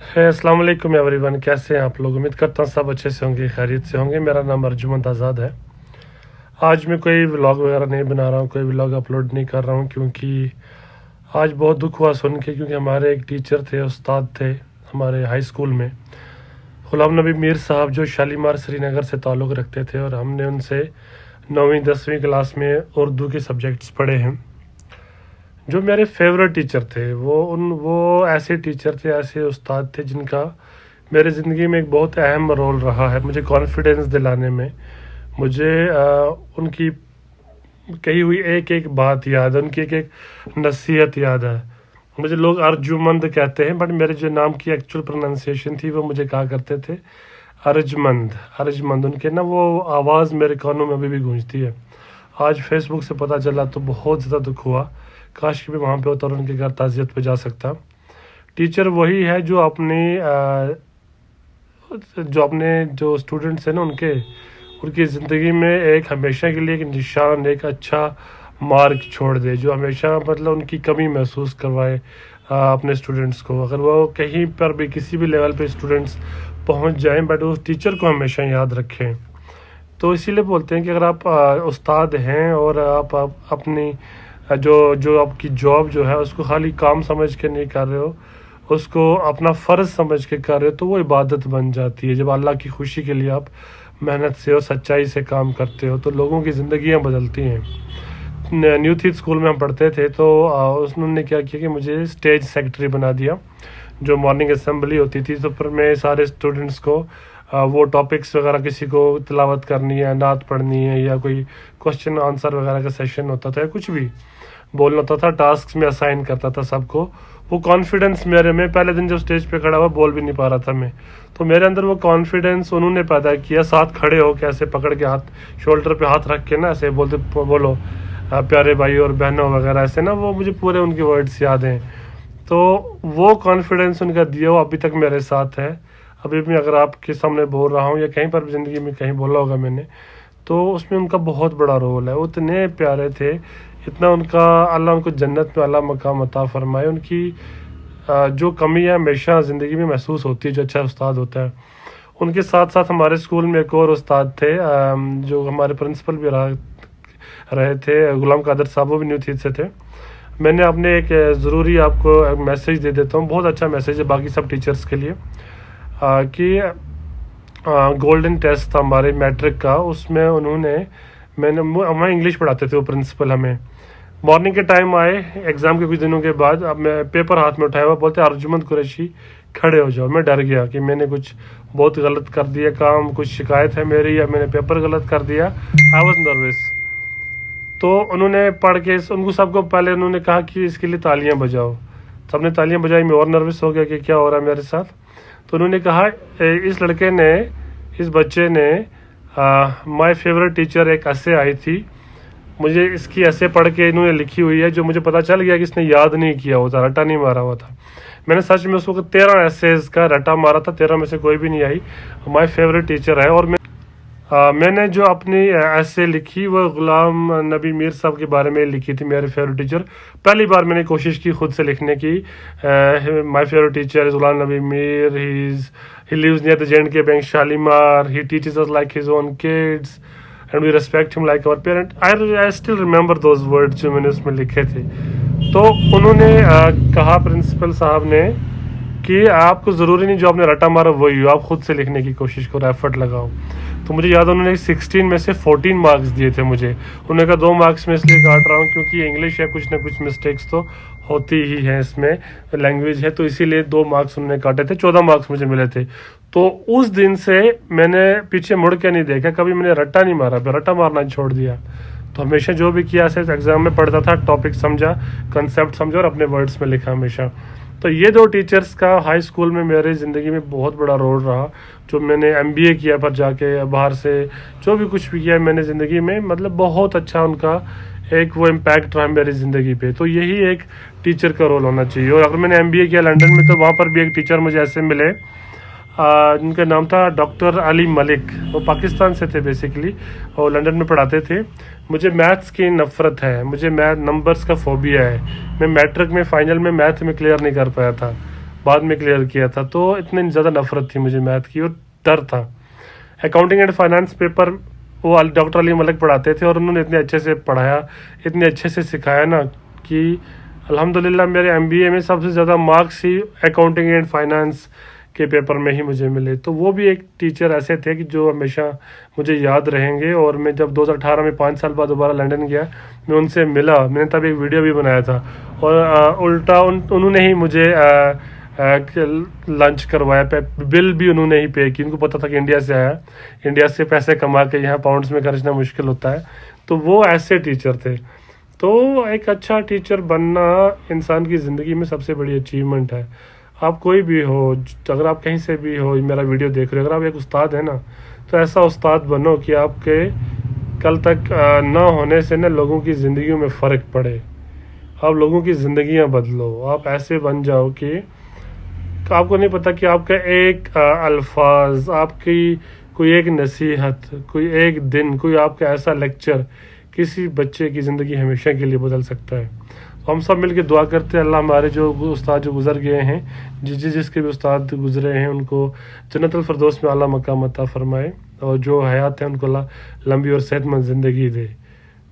है अस्सलाम वालेकुम एवरीवन। कैसे हैं आप लोग? उम्मीद करता हूँ सब अच्छे से होंगे, खैरियत से होंगे। मेरा नाम अर्जुमंद आज़ाद है। आज मैं कोई व्लॉग वगैरह नहीं बना रहा हूँ, कोई व्लॉग अपलोड नहीं कर रहा हूँ, क्योंकि आज बहुत दुख हुआ सुन के। क्योंकि हमारे एक टीचर थे, उस्ताद थे हमारे हाई स्कूल में, गुलाम नबी मीर साहब, जो शालीमार श्रीनगर से ताल्लुक़ रखते थे, और हमने उनसे 9वीं 10वीं क्लास में उर्दू के सब्जेक्ट्स पढ़े हैं। जो मेरे फेवरेट टीचर थे, वो ऐसे टीचर थे, ऐसे उस्ताद थे जिनका मेरे ज़िंदगी में एक बहुत अहम रोल रहा है। मुझे कॉन्फिडेंस दिलाने में, मुझे उनकी कही हुई एक एक बात याद है, उनकी एक एक नसीहत याद है। मुझे लोग अर्जुमंद कहते हैं, बट मेरे जो नाम की एक्चुअल प्रोनाउंसिएशन थी वो मुझे कहा करते थे अर्जमंद। अर्जमंद, उनके ना वो आवाज़ मेरे कानों में अभी भी गूंजती है। आज फेसबुक से पता चला तो बहुत ज़्यादा दुख हुआ। काश कि मैं वहाँ पे होता और उनके घर ताज़ियत पे जा सकता। टीचर वही है जो अपने जो स्टूडेंट्स हैं ना, उनकी ज़िंदगी में एक हमेशा के लिए एक निशान, एक अच्छा मार्क छोड़ दे, जो हमेशा मतलब उनकी कमी महसूस करवाए अपने स्टूडेंट्स को। अगर वो कहीं पर भी किसी भी लेवल पे स्टूडेंट्स पहुंच जाएं, बट उस टीचर को हमेशा याद रखें। तो इसीलिए बोलते हैं कि अगर आप उस्ताद हैं और आप अपनी जो आपकी जॉब जो है उसको खाली काम समझ के नहीं कर रहे हो, उसको अपना फ़र्ज़ समझ के कर रहे हो, तो वो इबादत बन जाती है। जब अल्लाह की खुशी के लिए आप मेहनत से और सच्चाई से काम करते हो, तो लोगों की ज़िंदगियाँ बदलती हैं। न्यू थीथ स्कूल में हम पढ़ते थे, तो उन्होंने क्या किया कि मुझे स्टेज सेक्रेटरी बना दिया। जो मॉर्निंग असेंबली होती थी, तो फिर मैं सारे स्टूडेंट्स को वो टॉपिक्स वगैरह, किसी को तिलावत करनी है, नात पढ़नी है, या कोई क्वेश्चन आंसर वगैरह का सेशन होता था, या कुछ भी बोलना होता था, टास्क में असाइन करता था सबको। वो कॉन्फिडेंस मेरे में, पहले दिन जब स्टेज पे खड़ा हुआ बोल भी नहीं पा रहा था मैं, तो मेरे अंदर वो कॉन्फिडेंस उन्होंने पैदा किया। साथ खड़े हो के ऐसे पकड़ के हाथ शोल्डर पे हाथ रख के ना ऐसे बोलते, बोलो प्यारे भाई और बहनों वगैरह, ऐसे ना, वो मुझे पूरे उनके वर्ड्स याद हैं। तो वो कॉन्फिडेंस उनका दिया, वो अभी तक मेरे साथ है। अभी भी अगर आपके सामने बोल रहा हूँ या कहीं पर भी ज़िंदगी में कहीं बोला होगा मैंने, तो उसमें उनका बहुत बड़ा रोल है। वो इतने प्यारे थे, इतना उनका, अल्लाह उनको जन्नत में अल्लाह मकाम अता फरमाए। उनकी जो कमी है हमेशा ज़िंदगी में महसूस होती है, जो अच्छा उस्ताद होता है। उनके साथ साथ हमारे स्कूल में एक और उस्ताद थे, जो हमारे प्रिंसिपल भी रहे थे, गुलाम कादर साहब, वो भी न्यू थीथ से थे। मैंने अपने एक ज़रूरी आपको एक मैसेज दे देता हूँ, बहुत अच्छा मैसेज है बाकी सब टीचर्स के लिए, कि गोल्डन टेस्ट था हमारे मैट्रिक का। उसमें हमें इंग्लिश पढ़ाते थे वो प्रिंसिपल। हमें मॉर्निंग के टाइम आए एग्ज़ाम के कुछ दिनों के बाद, अब मैं पेपर हाथ में उठाया हुआ, बोलते अर्जुमंद कुरैशी खड़े हो जाओ। मैं डर गया कि मैंने कुछ बहुत गलत कर दिया काम, कुछ शिकायत है मेरी, या मैंने पेपर गलत कर दिया। I was nervous. तो उन्होंने पढ़ के उनको सबको पहले उन्होंने कहा कि इसके लिए तालियां बजाओ। सबने तालियां बजाई, मैं और नर्वस हो गया कि क्या हो रहा है मेरे साथ। तो उन्होंने कहा, इस लड़के ने, इस बच्चे ने, माय फेवरेट टीचर एक ऐसे आई थी, मुझे इसकी ऐसे पढ़ के इन्होंने लिखी हुई है, जो मुझे पता चल गया कि इसने याद नहीं किया हुआ था, रटा नहीं मारा हुआ था। मैंने सच में उस वक्त 13 एसेज का रटा मारा था, 13 में से कोई भी नहीं आई। माय फेवरेट टीचर है। और मैंने जो अपनी ऐसे लिखी वो गुलाम नबी मीर साहब के बारे में लिखी थी, मेरे फेवरेट टीचर। पहली बार मैंने कोशिश की खुद से लिखने की। My favourite teacher is Ghulam Nabi Mir, he lives near the J&K bank Shalimar, he teaches us like his own kids and we respect him like our parent. I still remember those words जो मैंने उसमें लिखे थे। तो उन्होंने कहा प्रिंसिपल साहब ने कि आपको ज़रूरी नहीं जो आपने रटा मारा वही हो, आप खुद से लिखने की कोशिश करो, एफर्ट लगाओ। तो मुझे याद है उन्होंने 16 में से 14 मार्क्स दिए थे मुझे। उन्होंने कहा 2 मार्क्स में इसलिए काट रहा हूँ क्योंकि इंग्लिश है, कुछ ना कुछ मिस्टेक्स तो होती ही हैं इसमें, लैंग्वेज है, तो इसीलिए 2 मार्क्स उन्होंने काटे थे, 14 मार्क्स मुझे मिले थे। तो उस दिन से मैंने पीछे मुड़ के नहीं देखा, कभी मैंने रट्टा नहीं मारा, रट्टा मारना छोड़ दिया। तो हमेशा जो भी किया सिर्फ एग्ज़ाम में पढ़ता था, टॉपिक समझा, कंसेप्ट समझा और अपने वर्ड्स में लिखा हमेशा। तो ये 2 टीचर्स का हाई स्कूल में मेरे ज़िंदगी में बहुत बड़ा रोल रहा। जो मैंने MBA किया पर जाके बाहर से, जो भी कुछ भी किया मैंने ज़िंदगी में, मतलब बहुत अच्छा उनका एक वो इम्पैक्ट रहा मेरी ज़िंदगी पे। तो यही एक टीचर का रोल होना चाहिए। और अगर मैंने MBA किया लंदन में, तो वहाँ पर भी एक टीचर मुझे ऐसे मिले, उनका नाम था डॉक्टर अली मलिक। वो पाकिस्तान से थे बेसिकली, और लंदन में पढ़ाते थे। मुझे मैथ्स की नफ़रत है, मुझे नंबर्स का फोबिया है। मैं मैट्रिक में, फाइनल में मैथ में क्लियर नहीं कर पाया था। बाद में क्लियर किया था। तो इतनी ज़्यादा नफरत थी मुझे मैथ की और डर था। अकाउंटिंग एंड फाइनेंस पेपर वो डॉक्टर अली मलिक पढ़ाते थे और उन्होंने इतने अच्छे से पढ़ाया, इतने अच्छे से सिखाया ना कि अल्हम्दुलिल्लाह मेरे एमबीए में सबसे ज़्यादा marks he accounting and finance के पेपर में ही मुझे मिले। तो वो भी एक टीचर ऐसे थे कि जो हमेशा मुझे याद रहेंगे। और मैं जब 2018 में 5 साल बाद दोबारा लंदन गया, मैं उनसे मिला, मैंने तब एक वीडियो भी बनाया था और उल्टा उन्होंने ही मुझे लंच करवाया, बिल भी उन्होंने ही पे की। उनको पता था कि इंडिया से आया, इंडिया से पैसे कमा के यहाँ पाउंड्स में खर्चना मुश्किल होता है। तो वो ऐसे टीचर थे। तो एक अच्छा टीचर बनना इंसान की ज़िंदगी में सबसे बड़ी अचीवमेंट है। आप कोई भी हो, अगर आप कहीं से भी हो मेरा वीडियो देख रहे हो, अगर आप एक उस्ताद है ना, तो ऐसा उस्ताद बनो कि आपके कल तक ना होने से ना लोगों की ज़िंदगी में फ़र्क पड़े, आप लोगों की ज़िंदगियां बदलो। आप ऐसे बन जाओ कि आपको नहीं पता कि आपका एक अल्फाज, आपकी कोई एक नसीहत, कोई एक दिन, कोई आपका ऐसा लेक्चर किसी बच्चे की ज़िंदगी हमेशा के लिए बदल सकता है। तो हम सब मिलकर दुआ करते हैं अल्लाह हमारे जो उस्ताद जो गुज़र गए हैं, जिसके भी उस्ताद गुज़रे हैं, उनको जन्नतुल फिरदौस में आला मकाम अता फरमाए और जो हयात है उनको अल्लाह लंबी और सेहतमंद ज़िंदगी दे।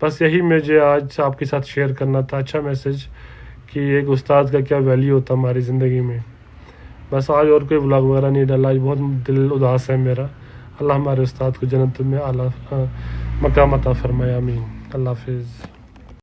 बस यही मुझे आज आपके साथ शेयर करना था, अच्छा मैसेज कि एक उस्ताद का क्या वैल्यू होता हमारी ज़िंदगी में। बस आज और कोई व्लॉग वगैरह नहीं डाला, आज बहुत दिल उदास है मेरा। अल्लाह हमारे उस्ताद को जन्नत में आला मकाम अता फरमाए, आमीन। अल्लाह हाफिज़।